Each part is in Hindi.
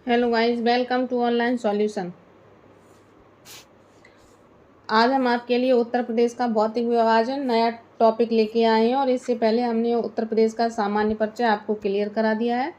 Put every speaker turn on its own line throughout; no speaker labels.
Hello guys, welcome to online solution. आज हम आपके लिए उत्तर प्रदेश का भौतिक विभाजन नया टॉपिक लेके आए हैं और इससे पहले हमने उत्तर प्रदेश का सामान्य परिचय आपको क्लियर करा दिया है।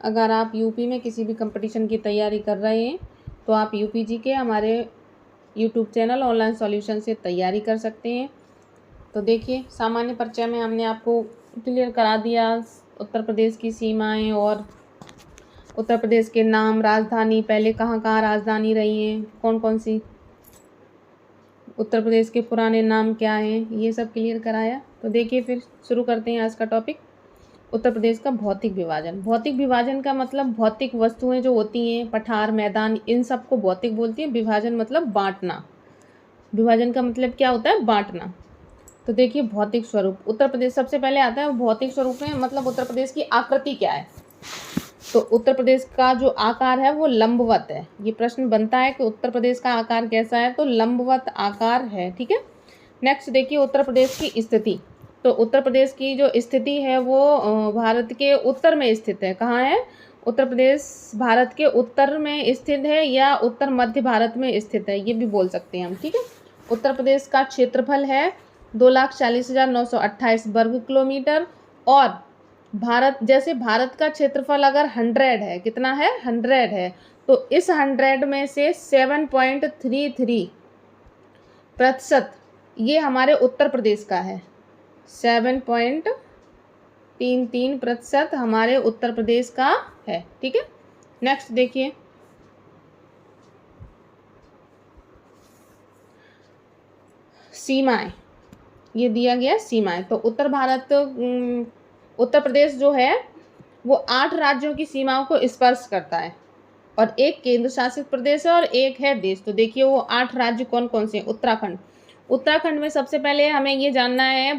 अगर आप यूपी में किसी भी कंपटीशन की तैयारी कर रहे हैं तो आप यूपीजी के हमारे यूट्यूब चैनल ऑनलाइन सॉल्यूशन से तैयारी कर सकते हैं। तो देखिए, सामान्य परिचय में हमने आपको क्लियर करा दिया उत्तर प्रदेश की सीमाएँ और उत्तर प्रदेश के नाम, राजधानी, पहले कहाँ कहाँ राजधानी रही हैं, कौन कौन सी, उत्तर प्रदेश के पुराने नाम क्या हैं, ये सब क्लियर कराया। तो देखिए, फिर शुरू करते हैं आज का टॉपिक। उत्तर प्रदेश का भौतिक विभाजन। भौतिक विभाजन का मतलब भौतिक वस्तुएं जो होती हैं, पठार, मैदान, इन सबको भौतिक बोलती हैं। विभाजन मतलब बांटना। विभाजन का मतलब क्या होता है? बांटना। तो देखिए, भौतिक स्वरूप उत्तर प्रदेश सबसे पहले आता है। भौतिक स्वरूप में मतलब उत्तर प्रदेश की आकृति क्या है। तो उत्तर प्रदेश का जो आकार है वो लंबवत है। ये प्रश्न बनता है कि उत्तर प्रदेश का आकार कैसा है, तो लंबवत आकार है। ठीक है। नेक्स्ट देखिए, उत्तर प्रदेश की स्थिति। तो उत्तर प्रदेश की जो स्थिति है वो भारत के उत्तर में स्थित है। कहाँ है? उत्तर प्रदेश भारत के उत्तर में स्थित है या उत्तर मध्य भारत में स्थित है, ये भी बोल सकते हैं हम। ठीक है। उत्तर प्रदेश का क्षेत्रफल है 2,40,928 वर्ग किलोमीटर। और भारत का क्षेत्रफल अगर 100 है, कितना है? 100 है, तो इस 100 में से 7.33% ये हमारे उत्तर प्रदेश का है। 7.33% हमारे उत्तर प्रदेश का है। ठीक है। नेक्स्ट देखिए, सीमाएं। ये दिया गया सीमाएं। तो उत्तर प्रदेश जो है वो 8 राज्यों की सीमाओं को स्पर्श करता है और एक केंद्र शासित प्रदेश है और एक है देश। तो देखिए, वो 8 राज्य कौन कौन से हैं। उत्तराखंड में सबसे पहले हमें ये जानना है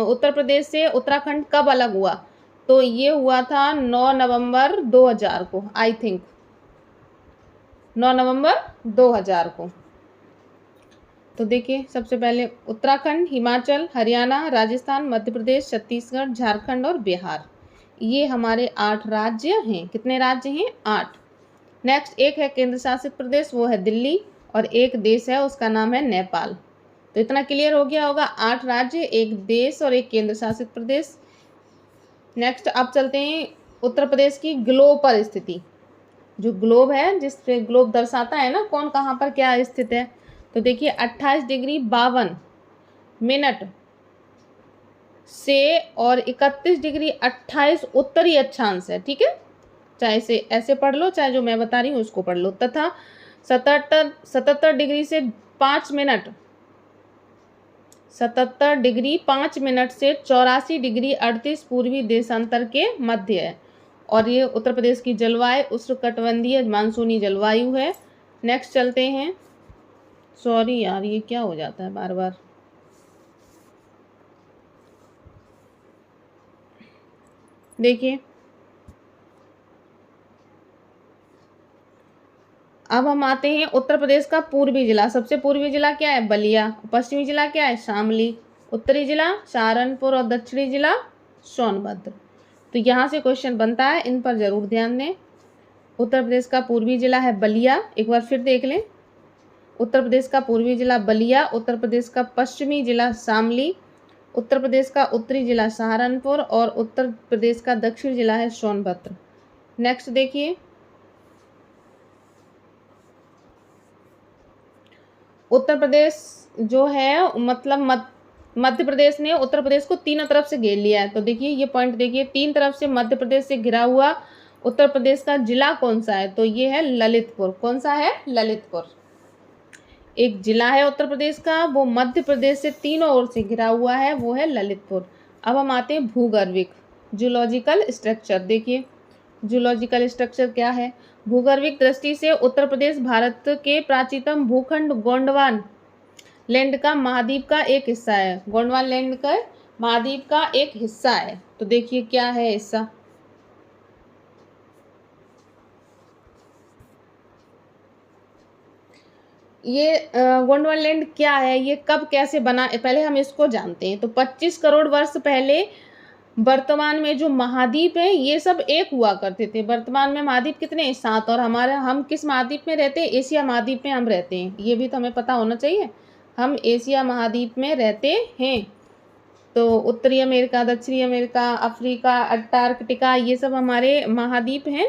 उत्तर प्रदेश से उत्तराखंड कब अलग हुआ। तो ये हुआ था 9 नवंबर 2000 को, आई थिंक 9 नवंबर 2000 को। तो देखिए, सबसे पहले उत्तराखंड, हिमाचल, हरियाणा, राजस्थान, मध्य प्रदेश, छत्तीसगढ़, झारखंड और बिहार, ये हमारे 8 राज्य हैं। कितने राज्य हैं? 8। नेक्स्ट, एक है केंद्र शासित प्रदेश, वो है दिल्ली, और एक देश है, उसका नाम है नेपाल। तो इतना क्लियर हो गया होगा। 8 राज्य, एक देश और एक केंद्र शासित प्रदेश। नेक्स्ट, अब चलते हैं उत्तर प्रदेश की ग्लोब पर स्थिति। जो ग्लोब है, जिस पे ग्लोब दर्शाता है ना कौन कहाँ पर क्या स्थित है। तो देखिए, 28 डिग्री 52 मिनट से और 31 डिग्री 28 उत्तरी अक्षांश है। ठीक है। चाहे इसे ऐसे पढ़ लो, चाहे जो मैं बता रही हूँ उसको पढ़ लो। तथा 77 डिग्री से 5 मिनट 77 डिग्री 5 मिनट से 84 डिग्री 38 पूर्वी देशांतर के मध्य है। और ये उत्तर प्रदेश की जलवायु उष्णकटिबंधीय मानसूनी जलवायु है। नेक्स्ट चलते हैं। सॉरी यार, ये क्या हो जाता है बार बार। देखिए, अब हम आते हैं उत्तर प्रदेश का पूर्वी जिला। सबसे पूर्वी जिला क्या है? बलिया। पश्चिमी जिला क्या है? शामली। उत्तरी जिला सहारनपुर और दक्षिणी जिला सोनभद्र। तो यहाँ से क्वेश्चन बनता है, इन पर जरूर ध्यान दें। उत्तर प्रदेश का पूर्वी जिला है बलिया। एक बार फिर देख लें। उत्तर प्रदेश का पूर्वी जिला बलिया, उत्तर प्रदेश का पश्चिमी जिला शामली, उत्तर प्रदेश का उत्तरी जिला सहारनपुर और उत्तर प्रदेश का दक्षिण जिला है सोनभद्र। नेक्स्ट देखिए, उत्तर प्रदेश जो है मतलब मध्य प्रदेश ने उत्तर प्रदेश को तीनों तरफ से घेर लिया है। तो देखिए, ये पॉइंट देखिए, 3 तरफ से मध्य प्रदेश से घिरा हुआ उत्तर प्रदेश का जिला कौन सा है? तो ये है ललितपुर। कौन सा है? ललितपुर। एक जिला है उत्तर प्रदेश का, वो मध्य प्रदेश से तीनों ओर से घिरा हुआ है, वो है ललितपुर। अब हम आते हैं भूगर्भिक जूलॉजिकल स्ट्रक्चर। देखिए, जूलॉजिकल स्ट्रक्चर क्या है? भूगर्भिक दृष्टि से उत्तर प्रदेश भारत के प्राचीनतम भूखंड गोंडवान लैंड का महाद्वीप का एक हिस्सा है। गोंडवान लैंड का महाद्वीप का एक हिस्सा है। तो देखिए, क्या है हिस्सा? ये गोंडवान लैंड क्या है, ये कब कैसे बना, पहले हम इसको जानते हैं। तो 25 करोड़ वर्ष पहले वर्तमान में जो महाद्वीप है ये सब एक हुआ करते थे। वर्तमान में महाद्वीप कितने हैं? 7। और हम किस महाद्वीप में रहते हैं? एशिया महाद्वीप में हम रहते हैं, ये भी तो हमें पता होना चाहिए। हम एशिया महाद्वीप में रहते हैं। तो उत्तरी अमेरिका, दक्षिणी अमेरिका, अफ्रीका, अंटार्कटिका, ये सब हमारे महाद्वीप हैं।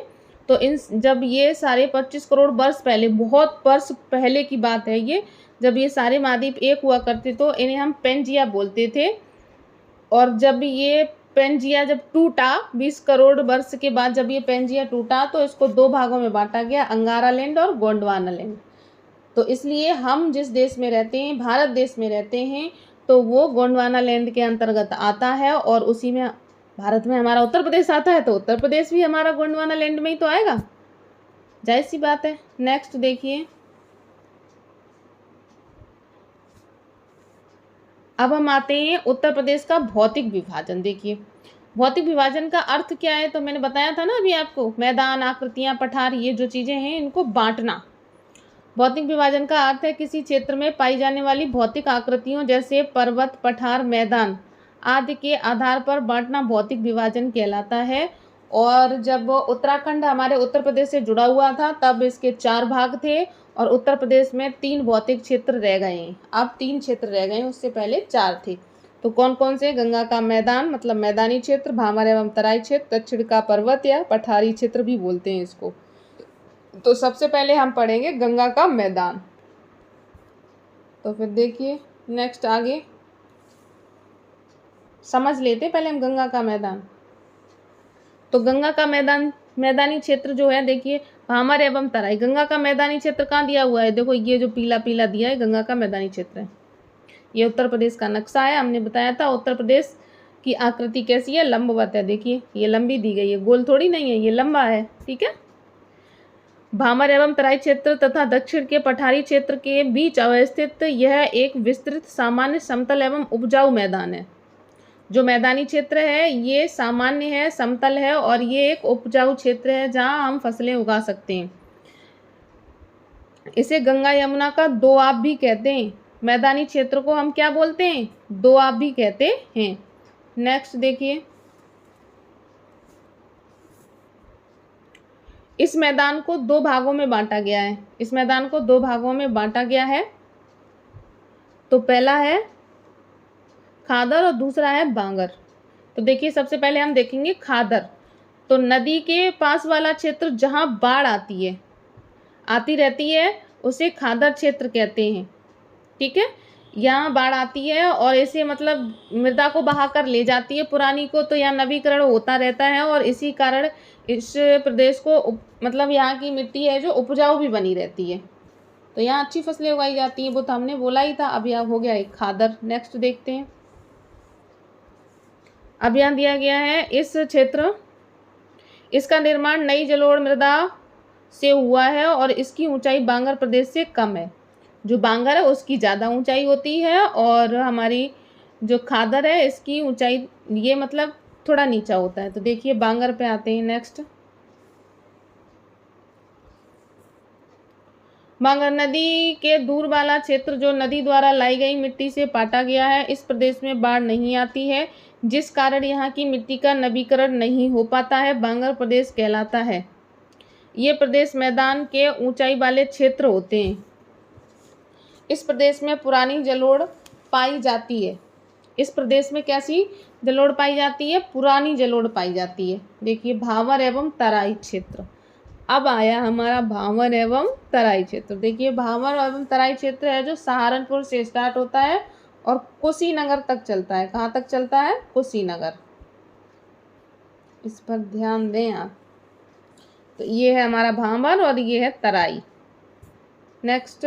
तो इन जब ये सारे 25 करोड़ वर्ष पहले, बहुत वर्ष पहले की बात है ये, जब ये सारे महाद्वीप एक हुआ करते तो इन्हें हम पेंजिया बोलते थे। और जब ये पेंजिया जब टूटा 20 करोड़ वर्ष के बाद, जब ये पेंजिया टूटा तो इसको 2 भागों में बांटा गया, अंगारा लैंड और गोंडवाना लैंड। तो इसलिए हम जिस देश में रहते हैं, भारत देश में रहते हैं, तो वो गोंडवाना लैंड के अंतर्गत आता है। और उसी में भारत में हमारा उत्तर प्रदेश आता है, तो उत्तर प्रदेश भी हमारा गोंडवाना लैंड में ही तो आएगा, जाहिर सी बात है। नेक्स्ट देखिए, अब हम आते हैं उत्तर प्रदेश का भौतिक विभाजन। देखिए भौतिक विभाजन का अर्थ क्या है, तो मैंने बताया था ना अभी आपको, मैदान, आकृतियां, पठार, ये जो चीजें हैं इनको बांटना। भौतिक विभाजन का अर्थ है किसी क्षेत्र में पाई जाने वाली भौतिक आकृतियों जैसे पर्वत, पठार, मैदान आदि के आधार पर बांटना भौतिक विभाजन कहलाता है। और जब उत्तराखंड हमारे उत्तर प्रदेश से जुड़ा हुआ था तब इसके 4 भाग थे और उत्तर प्रदेश में 3 भौतिक क्षेत्र रह गए हैं। अब 3 क्षेत्र रह गए हैं, उससे पहले 4 थे। तो कौन कौन से? गंगा का मैदान मतलब मैदानी क्षेत्र, भामर एवं तराई क्षेत्र, दक्षिण का पर्वत या पठारी क्षेत्र भी बोलते हैं इसको। तो सबसे पहले हम पढ़ेंगे गंगा का मैदान। तो फिर देखिए नेक्स्ट आगे समझ लेते पहले हम गंगा का मैदान। तो गंगा का मैदान, मैदानी क्षेत्र जो है, देखिए भामर एवं तराई। गंगा का मैदानी क्षेत्र कहाँ दिया हुआ है? देखो ये जो पीला पीला दिया है गंगा का मैदानी क्षेत्र है। ये उत्तर प्रदेश का नक्शा है, हमने बताया था उत्तर प्रदेश की आकृति कैसी है, लंबवत है। देखिए ये लंबी दी गई है, गोल थोड़ी नहीं है, ये लंबा है, ठीक है। भामर एवं तराई क्षेत्र तथा दक्षिण के पठारी क्षेत्र के बीच अवस्थित यह एक विस्तृत सामान्य समतल एवं उपजाऊ मैदान है। जो मैदानी क्षेत्र है ये सामान्य है, समतल है और ये एक उपजाऊ क्षेत्र है जहां हम फसलें उगा सकते हैं। इसे गंगा यमुना का दोआब भी कहते हैं। मैदानी क्षेत्र को हम क्या बोलते हैं? दोआब भी कहते हैं। नेक्स्ट देखिए, इस मैदान को 2 भागों में बांटा गया है। इस मैदान को 2 भागों में बांटा गया है। तो पहला है खादर और दूसरा है बांगर। तो देखिए सबसे पहले हम देखेंगे खादर। तो नदी के पास वाला क्षेत्र जहां बाढ़ आती रहती है उसे खादर क्षेत्र कहते हैं, ठीक है। यहाँ बाढ़ आती है और इसे मतलब मृदा को बहाकर ले जाती है पुरानी को, तो यहाँ नवीकरण होता रहता है और इसी कारण इस प्रदेश को मतलब यहाँ की मिट्टी है जो उपजाऊ भी बनी रहती है। तो यहाँ अच्छी फसलें उगाई जाती हैं, वो तो हमने बोला ही था। अब यहाँ हो गया एक खादर। नेक्स्ट देखते हैं, अब यहाँ दिया गया है इस क्षेत्र, इसका निर्माण नई जलोढ़ मृदा से हुआ है और इसकी ऊंचाई बांगर प्रदेश से कम है। जो बांगर है उसकी ज़्यादा ऊंचाई होती है और हमारी जो खादर है इसकी ऊंचाई ये मतलब थोड़ा नीचा होता है। तो देखिए बांगर पे आते हैं। नेक्स्ट, बांगर नदी के दूर वाला क्षेत्र जो नदी द्वारा लाई गई मिट्टी से पाटा गया है। इस प्रदेश में बाढ़ नहीं आती है जिस कारण यहाँ की मिट्टी का नवीकरण नहीं हो पाता है, बांगर प्रदेश कहलाता है। ये प्रदेश मैदान के ऊंचाई वाले क्षेत्र होते हैं। इस प्रदेश में पुरानी जलोढ़ पाई जाती है। इस प्रदेश में कैसी जलोढ़ पाई जाती है? पुरानी जलोढ़ पाई जाती है। देखिए भावर एवं तराई क्षेत्र, अब आया हमारा भावर एवं तराई क्षेत्र। देखिए भावर एवं तराई क्षेत्र है जो सहारनपुर से स्टार्ट होता है और कुशीनगर तक चलता है। कहाँ तक चलता है? कुशीनगर। इस पर ध्यान दें आप। तो ये है हमारा भावर और ये है तराई। नेक्स्ट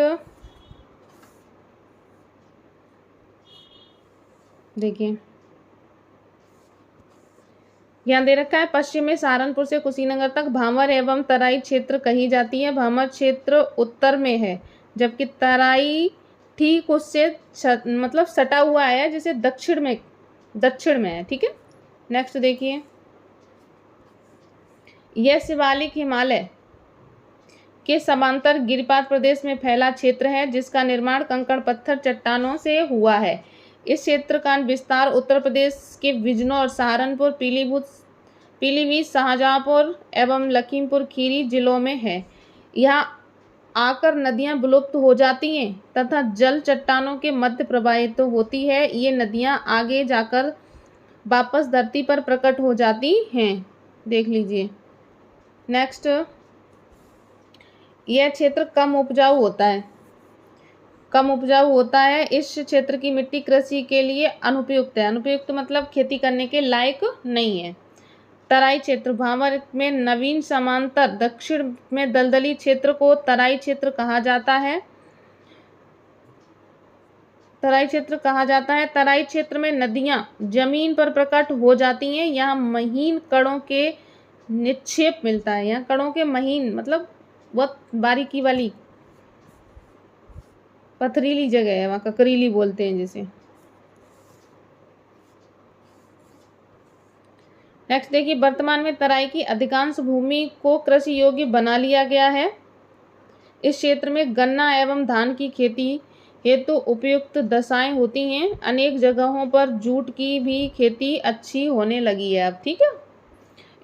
देखिए यहाँ दे रखा है, पश्चिम में सहारनपुर से कुशीनगर तक भावर एवं तराई क्षेत्र कही जाती है। भावर क्षेत्र उत्तर में है जबकि तराई ठीक उससे मतलब सटा हुआ है, जैसे दक्षिण में है, ठीक है। नेक्स्ट देखिए, यह शिवालिक हिमालय के समांतर गिरिपात प्रदेश में फैला क्षेत्र है जिसका निर्माण कंकड़ पत्थर चट्टानों से हुआ है। इस क्षेत्र का विस्तार उत्तर प्रदेश के बिजनौर, सहारनपुर, पीलीभीत, शाहजहांपुर एवं लखीमपुर खीरी जिलों में है। यहाँ आकर नदियां विलुप्त हो जाती हैं तथा जल चट्टानों के मध्य प्रवाहित होती है। ये नदियां आगे जाकर वापस धरती पर प्रकट हो जाती हैं। देख लीजिए। नेक्स्ट, यह क्षेत्र कम उपजाऊ होता है। इस क्षेत्र की मिट्टी कृषि के लिए अनुपयुक्त है। अनुपयुक्त मतलब खेती करने के लायक नहीं है। तराई क्षेत्र, भावर में नवीन समांतर, दक्षिण में दलदली क्षेत्र को तराई क्षेत्र कहा जाता है। तराई क्षेत्र में नदियां जमीन पर प्रकट हो जाती हैं। यहाँ महीन कणों के निक्षेप मिलता है। यहाँ कणों के महीन मतलब बहुत बारीकी वाली पथरीली जगह है, वहाँ ककरीली बोलते हैं जिसे। नेक्स्ट देखिए, वर्तमान में तराई की अधिकांश भूमि को कृषि योग्य बना लिया गया है। इस क्षेत्र में गन्ना एवं धान की खेती हेतु उपयुक्त दशाएं होती हैं। अनेक जगहों पर जूट की भी खेती अच्छी होने लगी है अब। ठीक है।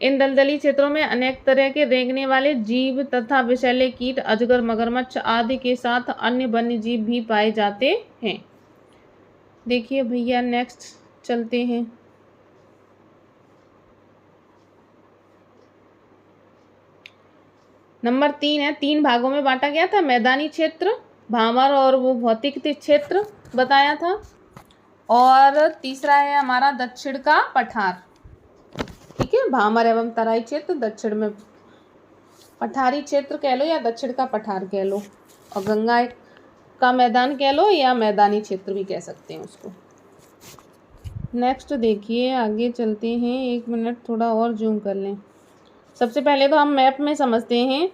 इन दलदली क्षेत्रों में अनेक तरह के रेंगने वाले जीव तथा विषैले कीट, अजगर, मगरमच्छ आदि के साथ अन्य वन्य जीव भी पाए जाते हैं। देखिए भैया, नेक्स्ट चलते हैं। नंबर 3 है, 3 भागों में बांटा गया था। मैदानी क्षेत्र, भावर और वो भौतिक क्षेत्र बताया था। और तीसरा है हमारा दक्षिण का पठार। ठीक है, भावर एवं तराई क्षेत्र, दक्षिण में पठारी क्षेत्र कह लो या दक्षिण का पठार कह लो, और गंगा का मैदान कह लो या मैदानी क्षेत्र भी कह सकते हैं उसको। नेक्स्ट देखिए, आगे चलते हैं। 1 मिनट थोड़ा और जूम कर लें। सबसे पहले तो हम मैप में समझते हैं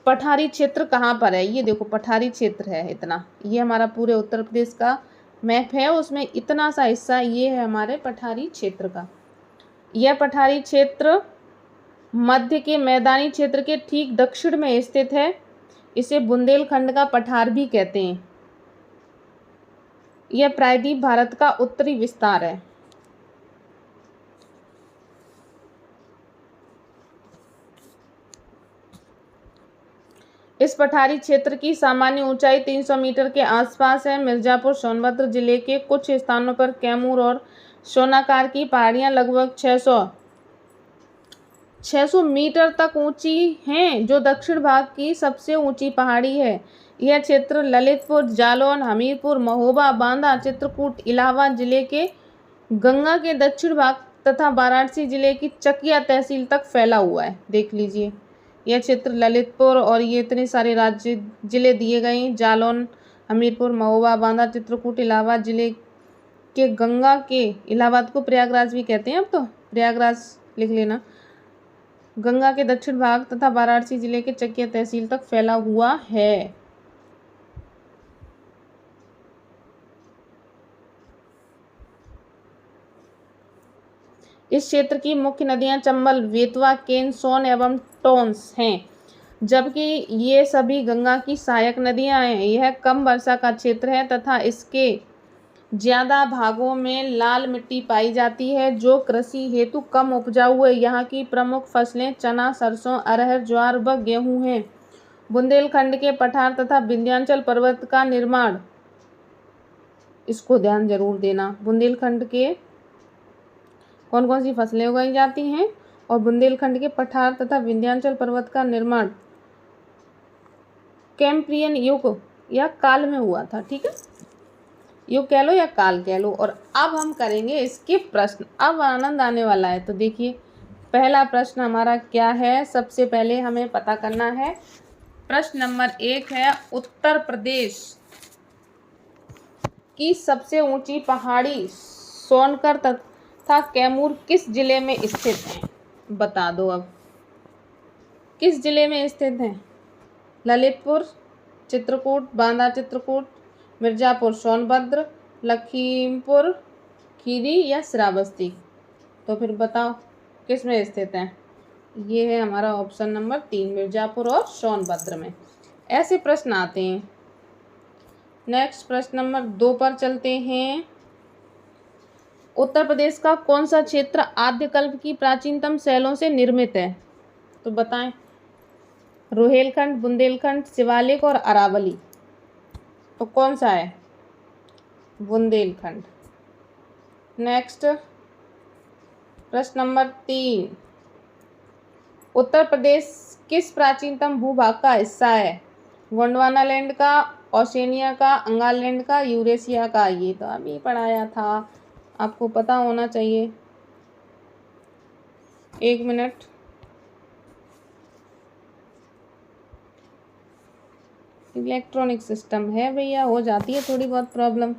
पठारी क्षेत्र कहाँ पर है। ये देखो पठारी क्षेत्र है इतना, ये हमारा पूरे उत्तर प्रदेश का मैप है, उसमें इतना सा हिस्सा ये है हमारे पठारी क्षेत्र का। यह पठारी क्षेत्र मध्य के मैदानी क्षेत्र के ठीक दक्षिण में स्थित है। इसे बुंदेलखंड का पठार भी कहते हैं। यह प्रायद्वीप भारत का उत्तरी विस्तार है। इस पठारी क्षेत्र की सामान्य ऊंचाई 300 मीटर के आसपास है। मिर्जापुर, सोनभद्र जिले के कुछ स्थानों पर कैमूर और सोनाकार की पहाड़ियां लगभग 600 मीटर तक ऊंची हैं, जो दक्षिण भाग की सबसे ऊंची पहाड़ी है। यह क्षेत्र ललितपुर, जालौन, हमीरपुर, महोबा, बांदा, चित्रकूट, इलाहाबाद जिले के गंगा के दक्षिण भाग तथा वाराणसी जिले की चकिया तहसील तक फैला हुआ है। देख लीजिए, यह क्षेत्र ललितपुर और ये इतने सारे राज्य जिले दिए गए हैं, जालौन, हमीरपुर, महोबा, बांदा, चित्रकूट, इलाहाबाद जिले के गंगा के, इलाहाबाद को प्रयागराज भी कहते हैं अब तो, प्रयागराज लिख लेना, गंगा के दक्षिण भाग तथा वाराणसी जिले के चकिया तहसील तक फैला हुआ है। इस क्षेत्र की मुख्य नदियां चंबल, बेतवा, केन, सोन एवं टोंस हैं, जबकि ये सभी गंगा की सहायक नदियां हैं। यह कम वर्षा का क्षेत्र है तथा इसके ज़्यादा भागों में लाल मिट्टी पाई जाती है, जो कृषि हेतु कम उपजाऊ है। यहाँ की प्रमुख फसलें चना, सरसों, अरहर, ज्वार व गेहूँ हैं। बुंदेलखंड के पठार तथा विंध्याचल पर्वत का निर्माण, इसको ध्यान जरूर देना, बुंदेलखंड के कौन कौन सी फसलें उगाई जाती हैं और बुंदेलखंड के पठार तथा विंध्याचल पर्वत का निर्माण कैम्ब्रियन युग या काल में हुआ था। ठीक है, युग कह लो या काल कह लो। और अब हम करेंगे इसके प्रश्न। अब आनंद आने वाला है। तो देखिए, पहला प्रश्न हमारा क्या है, सबसे पहले हमें पता करना है। प्रश्न नंबर 1 है, उत्तर प्रदेश की सबसे ऊंची पहाड़ी सोनकर तथा कैमूर किस जिले में स्थित है? बता दो अब किस जिले में स्थित है। ललितपुर, चित्रकूट, बांदा चित्रकूट, मिर्जापुर, सोनभद्र, लखीमपुर खीरी या श्रावस्ती। तो फिर बताओ किस में स्थित है। ये है हमारा ऑप्शन नंबर 3, मिर्जापुर और सोनभद्र में। ऐसे प्रश्न आते हैं। नेक्स्ट प्रश्न नंबर 2 पर चलते हैं। उत्तर प्रदेश का कौन सा क्षेत्र आद्यकल्प की प्राचीनतम शैलों से निर्मित है? तो बताएं। रोहेलखंड, बुंदेलखंड, शिवालिक और अरावली। तो कौन सा है? बुंदेलखंड। नेक्स्ट प्रश्न नंबर 3, उत्तर प्रदेश किस प्राचीनतम भूभाग का हिस्सा है? गोंडवाना लैंड का, ओशनिया का, अंगार लैंड का, यूरेशिया का। ये तो अभी पढ़ाया था, आपको पता होना चाहिए। 1 मिनट। इलेक्ट्रॉनिक सिस्टम है भैया, हो जाती है थोड़ी बहुत प्रॉब्लम।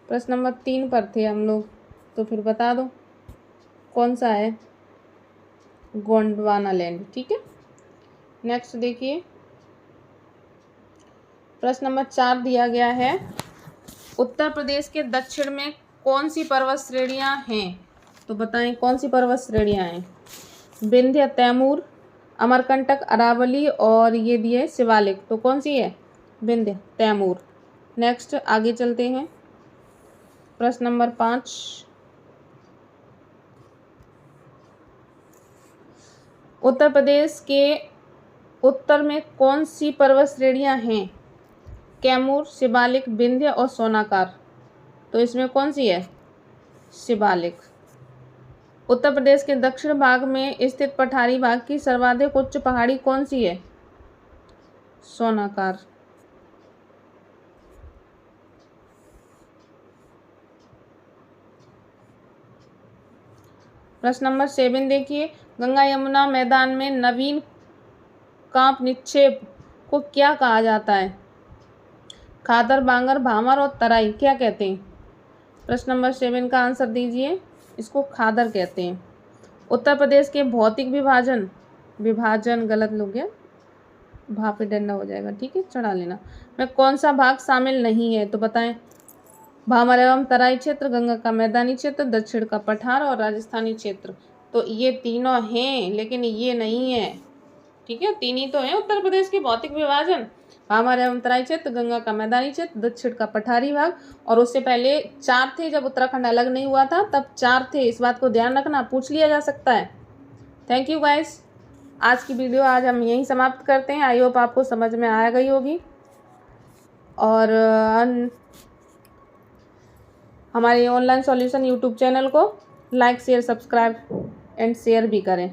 प्रश्न नंबर 3 पर थे हम लोग, तो फिर बता दो कौन सा है? गोंडवाना लैंड। ठीक है। नेक्स्ट देखिए, प्रश्न नंबर 4 दिया गया है, उत्तर प्रदेश के दक्षिण में कौन सी पर्वत श्रेणियां हैं? तो बताएं कौन सी पर्वत श्रेणियां हैं? विंध्य, तैमूर, अमरकंटक, अरावली और ये दिए शिवालिक। तो कौन सी है? विंध्य, तैमूर। नेक्स्ट आगे चलते हैं, प्रश्न नंबर 5, उत्तर प्रदेश के उत्तर में कौन सी पर्वत श्रेणियां हैं? कैमूर, शिवालिक, विंध्य और सोनाकार। तो इसमें कौन सी है? शिवालिक। उत्तर प्रदेश के दक्षिण भाग में स्थित पठारी भाग की सर्वाधिक उच्च पहाड़ी कौन सी है? सोनाकार। प्रश्न नंबर 7 देखिए, गंगा यमुना मैदान में नवीन कांप निक्षेप को क्या कहा जाता है? खादर, बांगर, भामर और तराई। क्या कहते हैं? प्रश्न नंबर 7 का आंसर दीजिए। इसको खादर कहते हैं। उत्तर प्रदेश के भौतिक विभाजन गलत हो गया, भा पे डंडा हो जाएगा, ठीक है, चढ़ा लेना, में कौन सा भाग शामिल नहीं है? तो बताएं। भामर एवं तराई क्षेत्र, गंगा का मैदानी क्षेत्र, दक्षिण का पठार और राजस्थानी क्षेत्र। तो ये तीनों हैं, लेकिन ये नहीं है। ठीक है, 3 ही तो हैं उत्तर प्रदेश के भौतिक विभाजन, भामर एवं तराई क्षेत्र, गंगा का मैदानी क्षेत्र, दक्षिण का पठारी भाग। और उससे पहले 4 थे, जब उत्तराखंड अलग नहीं हुआ था तब 4 थे। इस बात को ध्यान रखना, पूछ लिया जा सकता है। Thank you guys. आज की वीडियो आज हम यहीं समाप्त करते हैं। आई होप आपको समझ में आ गई होगी, और हमारे ऑनलाइन सॉल्यूशन यूट्यूब चैनल को like, share, subscribe and share भी करें।